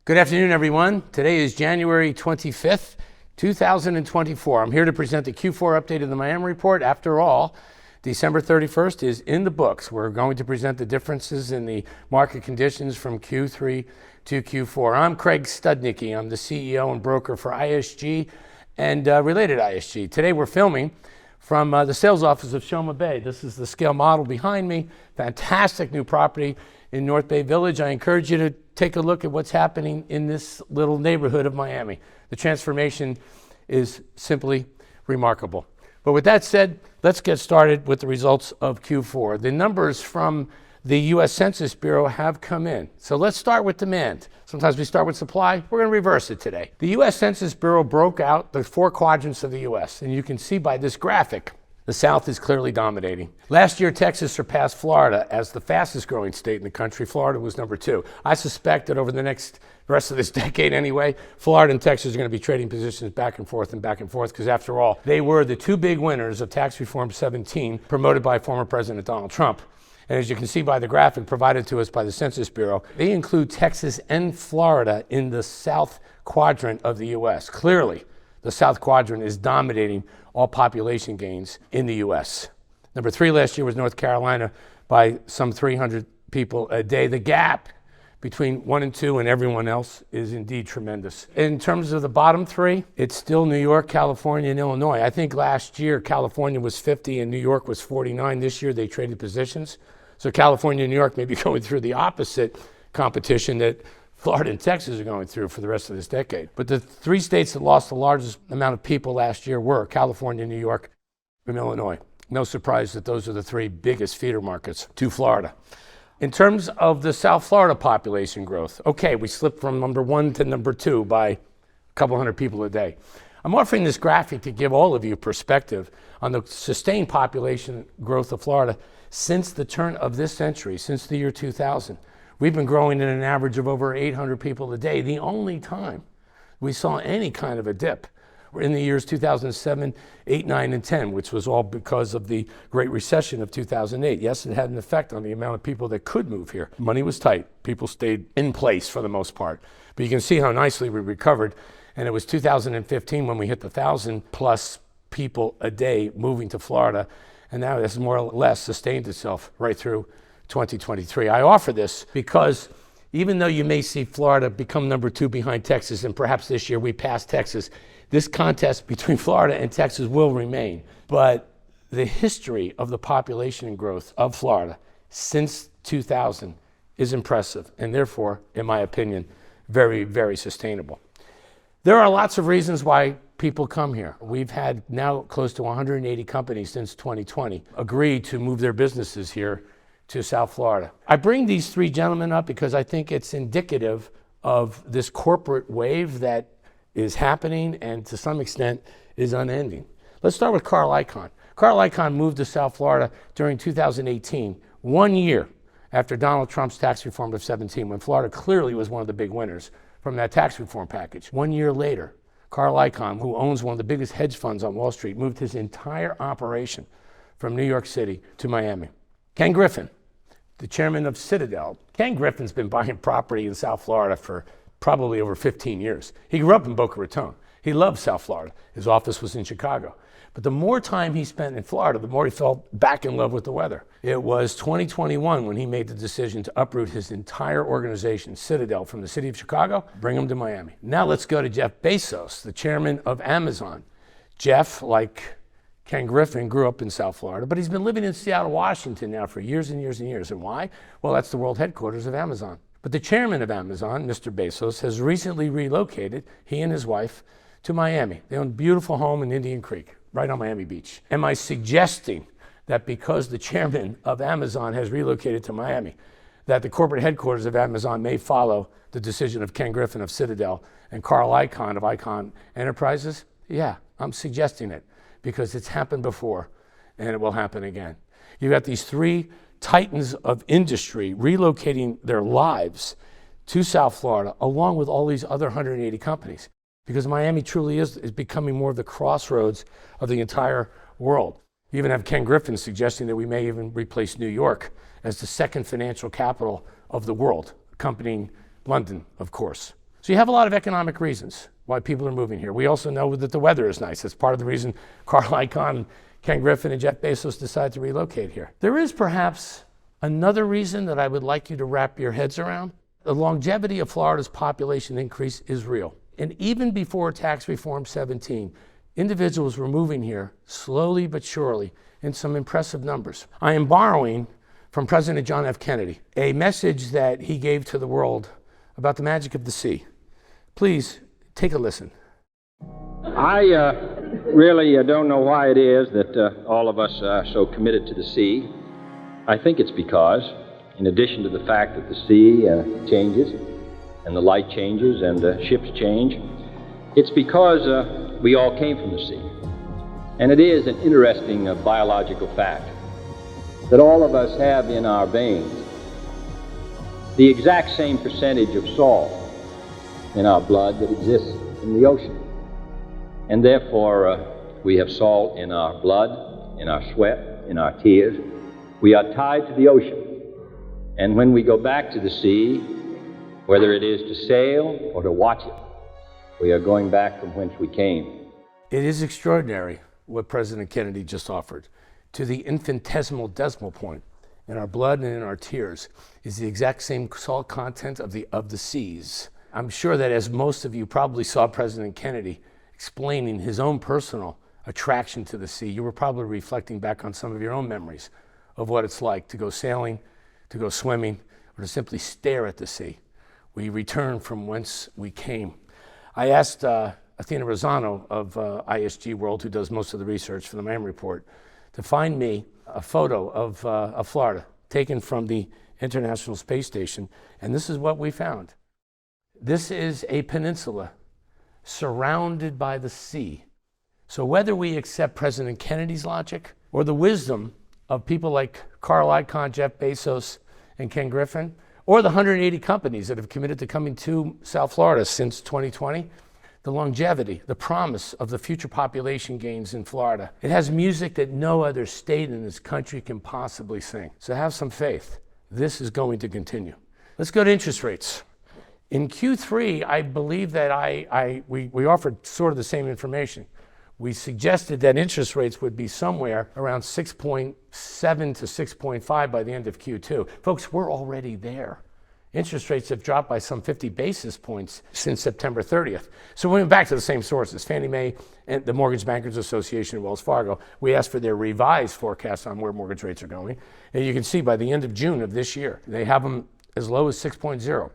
Good afternoon, everyone. Today is January 25th, 2024. I'm here to present the Q4 update of the Miami Report. After all, December 31st is in the books. We're going to present the differences in the market conditions from Q3 to Q4. I'm Craig Studnicky. I'm the CEO and broker for ISG and related ISG. Today we're filming from the sales office of Shoma Bay. This is the scale model behind me. Fantastic new property in North Bay Village. I encourage you to take a look at what's happening in this little neighborhood of Miami. The transformation is simply remarkable. But with that said, let's get started with the results of Q4. The numbers from the U.S. Census Bureau have come in. So let's start with demand. Sometimes we start with supply. We're going to reverse it today. The U.S. Census Bureau broke out the four quadrants of the U.S. And you can see by this graphic, the South is clearly dominating. Last year, Texas surpassed Florida as the fastest growing state in the country. Florida was number 2. I suspect that over the rest of this decade anyway, Florida and Texas are going to be trading positions back and forth, because after all, they were the two big winners of Tax Reform 17 promoted by former President Donald Trump. And as you can see by the graphic provided to us by the Census Bureau, they include Texas and Florida in the South quadrant of the U.S. Clearly, the South quadrant is dominating all population gains in the U.S. Number 3 last year was North Carolina by some 300 people a day. The gap between 1 and 2 and everyone else is indeed tremendous. In terms of the bottom 3, it's still New York, California, and Illinois. I think last year California was 50 and New York was 49. This year they traded positions. So California and New York may be going through the opposite competition that Florida and Texas are going through for the rest of this decade. But the 3 states that lost the largest amount of people last year were California, New York, and Illinois. No surprise that those are the 3 biggest feeder markets to Florida. In terms of the South Florida population growth, okay, we slipped from number 1 to number 2 by a couple hundred people a day. I'm offering this graphic to give all of you perspective on the sustained population growth of Florida since the turn of this century, since the year 2000. We've been growing at an average of over 800 people a day. The only time we saw any kind of a dip were in the years 2007, 8, 9, and 10, which was all because of the Great Recession of 2008. Yes, it had an effect on the amount of people that could move here. Money was tight. People stayed in place for the most part. But you can see how nicely we recovered. And it was 2015 when we hit the 1,000+ people a day moving to Florida. And now this more or less sustained itself right through 2023. I offer this because even though you may see Florida become number 2 behind Texas, and perhaps this year we pass Texas, this contest between Florida and Texas will remain. But the history of the population growth of Florida since 2000 is impressive, and therefore, in my opinion, very, very sustainable. There are lots of reasons why people come here. We've had now close to 180 companies since 2020 agree to move their businesses here to South Florida. I bring these 3 gentlemen up because I think it's indicative of this corporate wave that is happening and to some extent is unending. Let's start with Carl Icahn. Carl Icahn moved to South Florida during 2018, 1 year after Donald Trump's tax reform of 17, when Florida clearly was one of the big winners from that tax reform package. 1 year later, Carl Icahn, who owns one of the biggest hedge funds on Wall Street, moved his entire operation from New York City to Miami. Ken Griffin, the chairman of Citadel. Ken Griffin's been buying property in South Florida for probably over 15 years. He grew up in Boca Raton. He loved South Florida. His office was in Chicago. But the more time he spent in Florida, the more he fell back in love with the weather. It was 2021 when he made the decision to uproot his entire organization, Citadel, from the city of Chicago, bring him to Miami. Now let's go to Jeff Bezos, the chairman of Amazon. Jeff, like Ken Griffin, grew up in South Florida, but he's been living in Seattle, Washington now for years and years and years. And why? Well, that's the world headquarters of Amazon. But the chairman of Amazon, Mr. Bezos, has recently relocated, he and his wife, to Miami. They own a beautiful home in Indian Creek, right on Miami Beach. Am I suggesting that because the chairman of Amazon has relocated to Miami, that the corporate headquarters of Amazon may follow the decision of Ken Griffin of Citadel and Carl Icahn of Icahn Enterprises? Yeah, I'm suggesting it because it's happened before and it will happen again. You've got these 3 titans of industry relocating their lives to South Florida along with all these other 180 companies because Miami truly is becoming more of the crossroads of the entire world. You even have Ken Griffin suggesting that we may even replace New York as the second financial capital of the world, accompanying London, of course. So you have a lot of economic reasons why people are moving here. We also know that the weather is nice. That's part of the reason Carl Icahn, Ken Griffin, and Jeff Bezos decided to relocate here. There is perhaps another reason that I would like you to wrap your heads around. The longevity of Florida's population increase is real. And even before Tax Reform 17, individuals were moving here slowly but surely in some impressive numbers. I am borrowing from President John F. Kennedy a message that he gave to the world about the magic of the sea. Please take a listen. I really don't know why it is that all of us are so committed to the sea. I think it's because, in addition to the fact that the sea changes, and the light changes, and ships change, it's because we all came from the sea. And it is an interesting biological fact that all of us have in our veins the exact same percentage of salt in our blood that exists in the ocean. And therefore, we have salt in our blood, in our sweat, in our tears. We are tied to the ocean. And when we go back to the sea, whether it is to sail or to watch it, we are going back from whence we came. It is extraordinary what President Kennedy just offered. To the infinitesimal decimal point in our blood and in our tears is the exact same salt content of the seas. I'm sure that as most of you probably saw President Kennedy explaining his own personal attraction to the sea, you were probably reflecting back on some of your own memories of what it's like to go sailing, to go swimming, or to simply stare at the sea. We return from whence we came. I asked Athena Rosano of ISG World, who does most of the research for the Miami Report, to find me a photo of Florida taken from the International Space Station, and this is what we found. This is a peninsula surrounded by the sea. So whether we accept President Kennedy's logic or the wisdom of people like Carl Icahn, Jeff Bezos, and Ken Griffin, or the 180 companies that have committed to coming to South Florida since 2020, the longevity, the promise of the future population gains in Florida. It has music that no other state in this country can possibly sing. So have some faith. This is going to continue. Let's go to interest rates. In Q3, I believe that we offered sort of the same information. We suggested that interest rates would be somewhere around 6.7 to 6.5 by the end of Q2. Folks, we're already there. Interest rates have dropped by some 50 basis points since September 30th. So we went back to the same sources, Fannie Mae and the Mortgage Bankers Association and Wells Fargo. We asked for their revised forecast on where mortgage rates are going. And you can see by the end of June of this year, they have them as low as 6.0.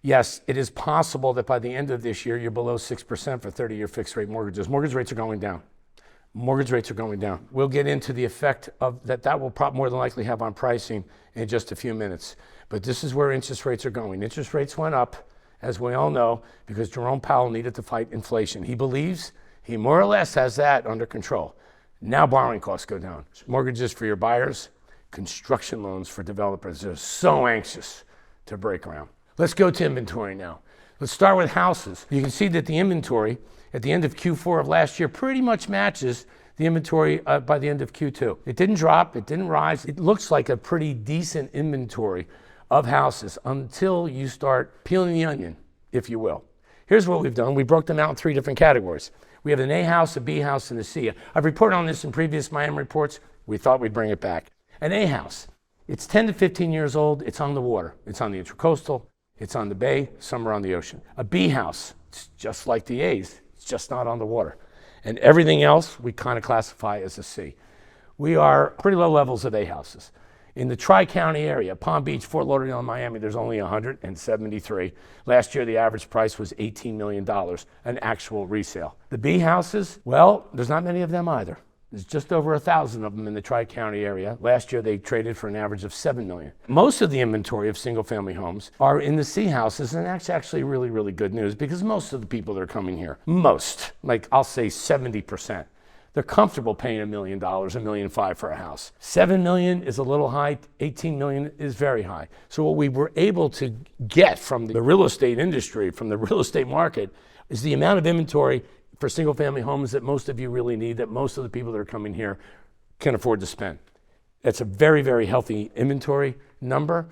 Yes, it is possible that by the end of this year, you're below 6% for 30-year fixed rate mortgages. Mortgage rates are going down. Mortgage rates are going down. We'll get into the effect of that will more than likely have on pricing in just a few minutes. But this is where interest rates are going. Interest rates went up, as we all know, because Jerome Powell needed to fight inflation. He believes he more or less has that under control. Now borrowing costs go down. Mortgages for your buyers, construction loans for developers. They're so anxious to break ground. Let's go to inventory now. Let's start with houses. You can see that the inventory at the end of Q4 of last year pretty much matches the inventory by the end of Q2. It didn't drop, it didn't rise. It looks like a pretty decent inventory of houses until you start peeling the onion, if you will. Here's what we've done. We broke them out in three different categories. We have an A house, a B house, and a C. I've reported on this in previous Miami reports. We thought we'd bring it back. An A house, it's 10 to 15 years old. It's on the water. It's on the Intracoastal. It's on the bay, some are on the ocean. A B house, it's just like the A's. It's just not on the water. And everything else we kind of classify as a C. We are pretty low levels of A houses. In the Tri-County area, Palm Beach, Fort Lauderdale, and Miami, there's only 173. Last year, the average price was $18 million, an actual resale. The B houses, well, there's not many of them either. There's just over 1,000 of them in the Tri-County area. Last year, they traded for an average of $7 million. Most of the inventory of single-family homes are in the C houses, and that's actually really, really good news because most of the people that are coming here, like I'll say 70%, they're comfortable paying $1 million, $1.5 million for a house. $7 million is a little high, $18 million is very high. So what we were able to get from the real estate industry, from the real estate market, is the amount of inventory for single-family homes that most of you really need, that most of the people that are coming here can afford to spend. That's a very, very healthy inventory number.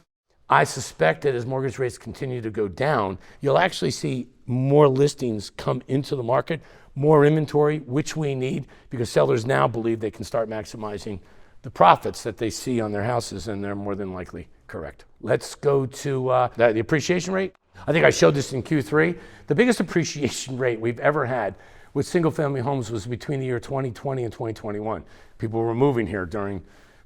I suspect that as mortgage rates continue to go down, you'll actually see more listings come into the market, more inventory, which we need, because sellers now believe they can start maximizing the profits that they see on their houses, and they're more than likely correct. Let's go to the appreciation rate. I think I showed this in Q3. The biggest appreciation rate we've ever had with single-family homes was between the year 2020 and 2021. People were moving here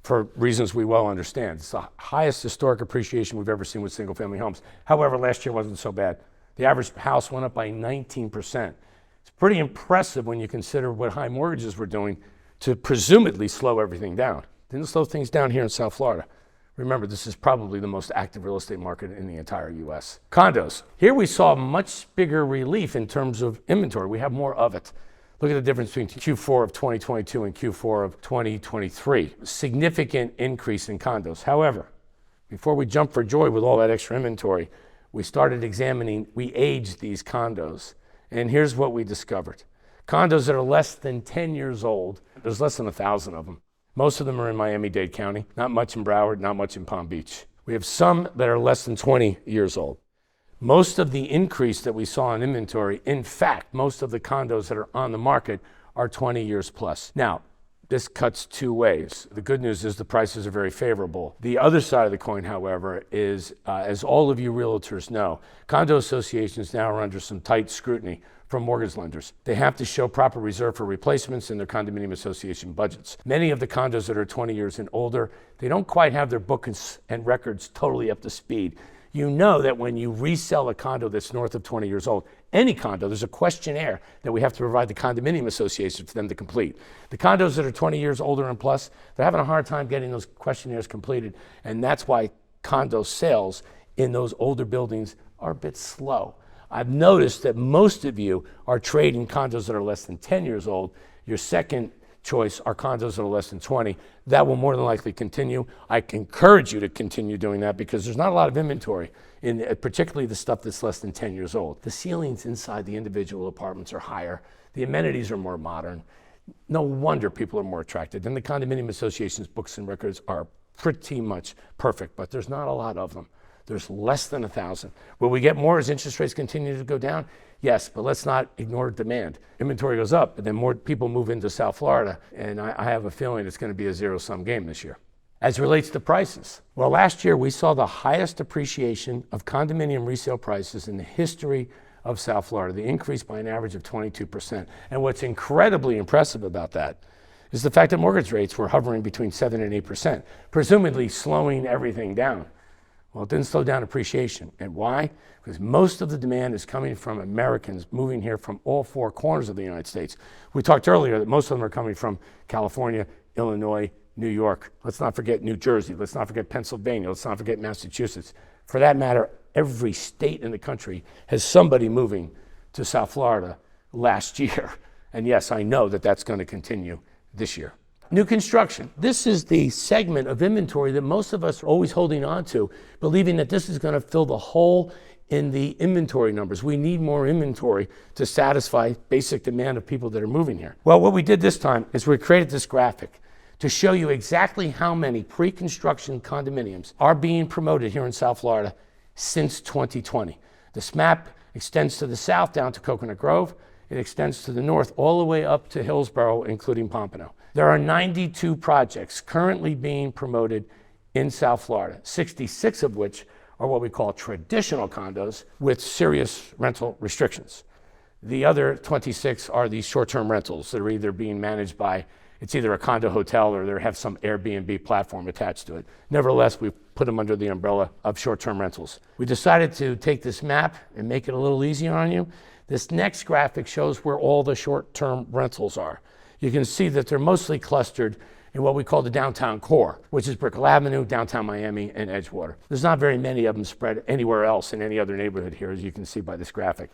for reasons we well understand. It's the highest historic appreciation we've ever seen with single-family homes. However, last year wasn't so bad. The average house went up by 19%. It's pretty impressive when you consider what high mortgages were doing to presumably slow everything down. Didn't slow things down here in South Florida. Remember, this is probably the most active real estate market in the entire US. Condos. Here we saw much bigger relief in terms of inventory. We have more of it. Look at the difference between Q4 of 2022 and Q4 of 2023. Significant increase in condos. However, before we jump for joy with all that extra inventory, we started examining, we aged these condos. And here's what we discovered. Condos that are less than 10 years old, there's less than 1,000 of them. Most of them are in Miami-Dade County, not much in Broward, not much in Palm Beach. We have some that are less than 20 years old. Most of the increase that we saw in inventory, in fact, most of the condos that are on the market are 20 years plus. Now, this cuts two ways. The good news is the prices are very favorable. The other side of the coin, however, is, as all of you realtors know, condo associations now are under some tight scrutiny from mortgage lenders. They have to show proper reserve for replacements in their condominium association budgets. Many of the condos that are 20 years and older, they don't quite have their books and records totally up to speed. You know that when you resell a condo that's north of 20 years old, any condo, there's a questionnaire that we have to provide the condominium association for them to complete. The condos that are 20 years older and plus, they're having a hard time getting those questionnaires completed, and that's why condo sales in those older buildings are a bit slow. I've noticed that most of you are trading condos that are less than 10 years old. Your second choice are condos that are less than 20. That will more than likely continue. I encourage you to continue doing that because there's not a lot of inventory, particularly the stuff that's less than 10 years old. The ceilings inside the individual apartments are higher. The amenities are more modern. No wonder people are more attracted. And the condominium association's books and records are pretty much perfect, but there's not a lot of them. There's less than 1,000. Will we get more as interest rates continue to go down? Yes, but let's not ignore demand. Inventory goes up, and then more people move into South Florida, and I have a feeling it's going to be a zero-sum game this year. As it relates to prices, well, last year we saw the highest appreciation of condominium resale prices in the history of South Florida. The increase by an average of 22%. And what's incredibly impressive about that is the fact that mortgage rates were hovering between 7 and 8%, presumably slowing everything down. Well, it didn't slow down appreciation. And why? Because most of the demand is coming from Americans moving here from all four corners of the United States. We talked earlier that most of them are coming from California, Illinois, New York. Let's not forget New Jersey. Let's not forget Pennsylvania. Let's not forget Massachusetts. For that matter, every state in the country has somebody moving to South Florida last year. And yes, I know that that's going to continue this year. New construction. This is the segment of inventory that most of us are always holding on to, believing that this is going to fill the hole in the inventory numbers. We need more inventory to satisfy basic demand of people that are moving here. Well, what we did this time is we created this graphic to show you exactly how many pre-construction condominiums are being promoted here in South Florida since 2020. This map extends to the south down to Coconut Grove. It extends to the north all the way up to Hillsborough, including Pompano. There are 92 projects currently being promoted in South Florida, 66 of which are what we call traditional condos with serious rental restrictions. The other 26 are these short-term rentals that are either being managed by, it's either a condo hotel or they have some Airbnb platform attached to it. Nevertheless, we put them under the umbrella of short-term rentals. We decided to take this map and make it a little easier on you. This next graphic shows where all the short-term rentals are. You can see that they're mostly clustered in what we call the downtown core, which is Brickell Avenue, downtown Miami, and Edgewater. There's not very many of them spread anywhere else in any other neighborhood here, as you can see by this graphic.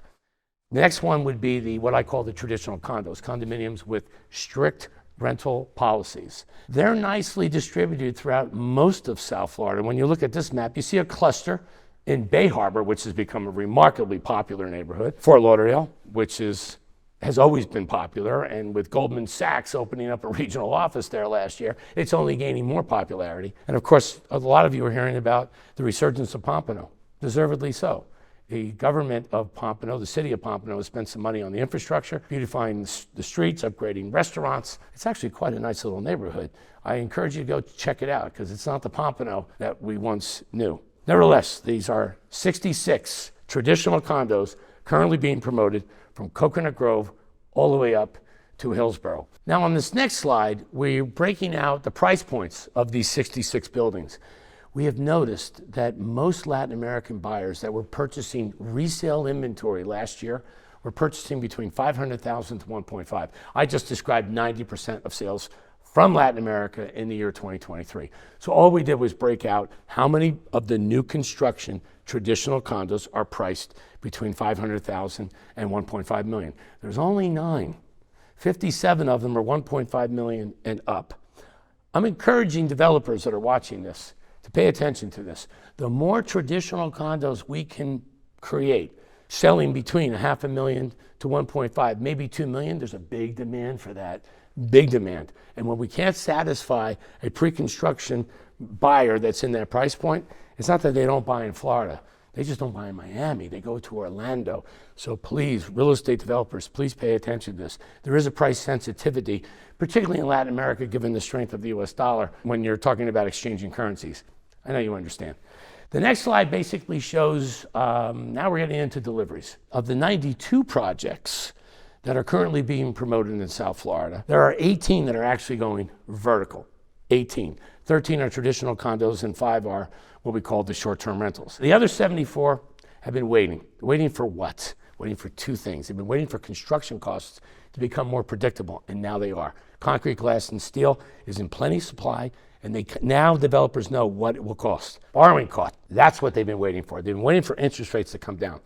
The next one would be what I call the traditional condos, condominiums with strict rental policies. They're nicely distributed throughout most of South Florida. When you look at this map, you see a cluster in Bay Harbor, which has become a remarkably popular neighborhood. Fort Lauderdale, which is has always been popular, and with Goldman Sachs opening up a regional office there last year, it's only gaining more popularity. And of course, a lot of you are hearing about the resurgence of Pompano, deservedly so. The government of Pompano, the city of Pompano, has spent some money on the infrastructure, beautifying the streets, upgrading restaurants. It's actually quite a nice little neighborhood. I encourage you to go check it out, because it's not the Pompano that we once knew. Nevertheless, these are 66 traditional condos currently being promoted from Coconut Grove all the way up to Hillsborough. Now on this next slide, we're breaking out the price points of these 66 buildings. We have noticed that most Latin American buyers that were purchasing resale inventory last year were purchasing between $500,000 to $1.5. I just described 90% of sales from Latin America in the year 2023. So all we did was break out how many of the new construction traditional condos are priced between $500,000 and $1.5 million. There's only 9. 57 of them are $1.5 million and up. I'm encouraging developers that are watching this to pay attention to this. The more traditional condos we can create, selling between $500,000 to $1.5, maybe $2 million, there's a big demand for that, big demand. And when we can't satisfy a pre-construction buyer that's in that price point, it's not that they don't buy in Florida. They just don't buy in Miami. They go to Orlando. So please, real estate developers, please pay attention to this. There is a price sensitivity, particularly in Latin America, given the strength of the US dollar when you're talking about exchanging currencies. I know you understand. The next slide basically shows, now we're getting into deliveries. Of the 92 projects that are currently being promoted in South Florida, there are 18 that are actually going vertical. 18. 13 are traditional condos and 5 are what we call the short-term rentals. The other 74 have been waiting. Waiting for what? Waiting for 2 things. They've been waiting for construction costs to become more predictable, and now they are. Concrete, glass, and steel is in plenty supply, and now developers know what it will cost. Borrowing cost, that's what they've been waiting for. They've been waiting for interest rates to come down.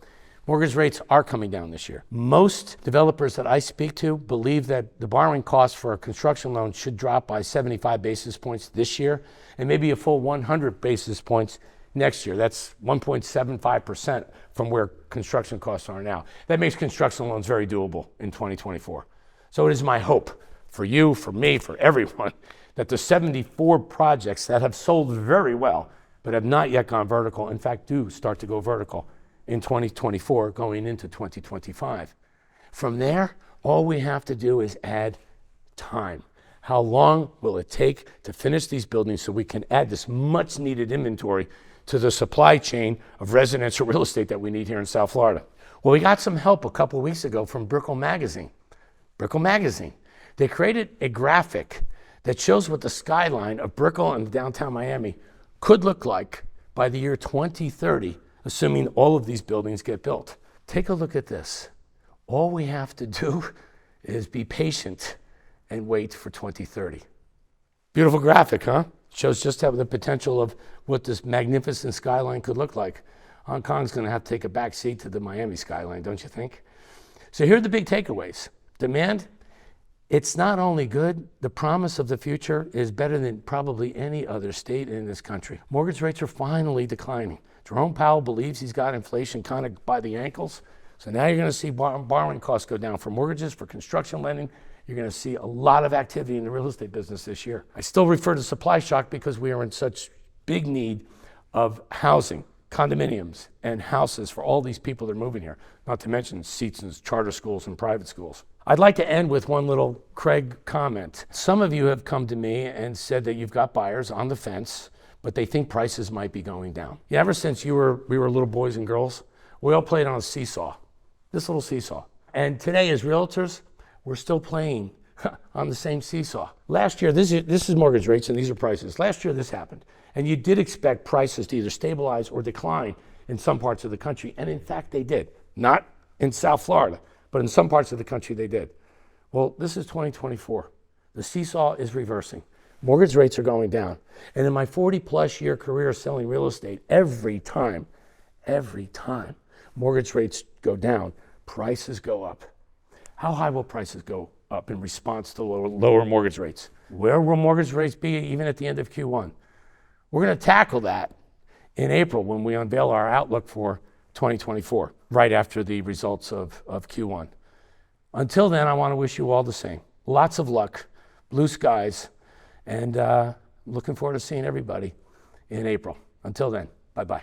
Mortgage rates are coming down this year. Most developers that I speak to believe that the borrowing cost for a construction loan should drop by 75 basis points this year and maybe a full 100 basis points next year. That's 1.75% from where construction costs are now. That makes construction loans very doable in 2024. So it is my hope for you, for me, for everyone, that the 74 projects that have sold very well but have not yet gone vertical, in fact, do start to go vertical in 2024 going into 2025. From there, all we have to do is add time. How long will it take to finish these buildings so we can add this much needed inventory to the supply chain of residential real estate that we need here in South Florida? Well, we got some help a couple of weeks ago from Brickell Magazine. Brickell Magazine. They created a graphic that shows what the skyline of Brickell and downtown Miami could look like by the year 2030, assuming all of these buildings get built. Take a look at this. All we have to do is be patient and wait for 2030. Beautiful graphic, huh? Shows just how the potential of what this magnificent skyline could look like. Hong Kong's gonna have to take a back seat to the Miami skyline, don't you think? So here are the big takeaways. Demand, it's not only good, the promise of the future is better than probably any other state in this country. Mortgage rates are finally declining. Jerome Powell believes he's got inflation kind of by the ankles. So now you're going to see borrowing costs go down for mortgages, for construction lending. You're going to see a lot of activity in the real estate business this year. I still refer to supply shock because we are in such big need of housing, condominiums, and houses for all these people that are moving here, not to mention seats in charter schools and private schools. I'd like to end with one little Craig comment. Some of you have come to me and said that you've got buyers on the fence, but they think prices might be going down. Yeah, ever since we were little boys and girls, we all played on a seesaw, this little seesaw. And today as realtors, we're still playing on the same seesaw. Last year, this is mortgage rates and these are prices. Last year this happened. And you did expect prices to either stabilize or decline in some parts of the country. And in fact, they did. Not in South Florida, but in some parts of the country they did. Well, this is 2024. The seesaw is reversing. Mortgage rates are going down. And in my 40-plus year career selling real estate, every time mortgage rates go down, prices go up. How high will prices go up in response to lower mortgage rates? Where will mortgage rates be even at the end of Q1? We're going to tackle that in April when we unveil our outlook for 2024, right after the results of Q1. Until then, I want to wish you all the same. Lots of luck, blue skies, and looking forward to seeing everybody in April. Until then, bye-bye.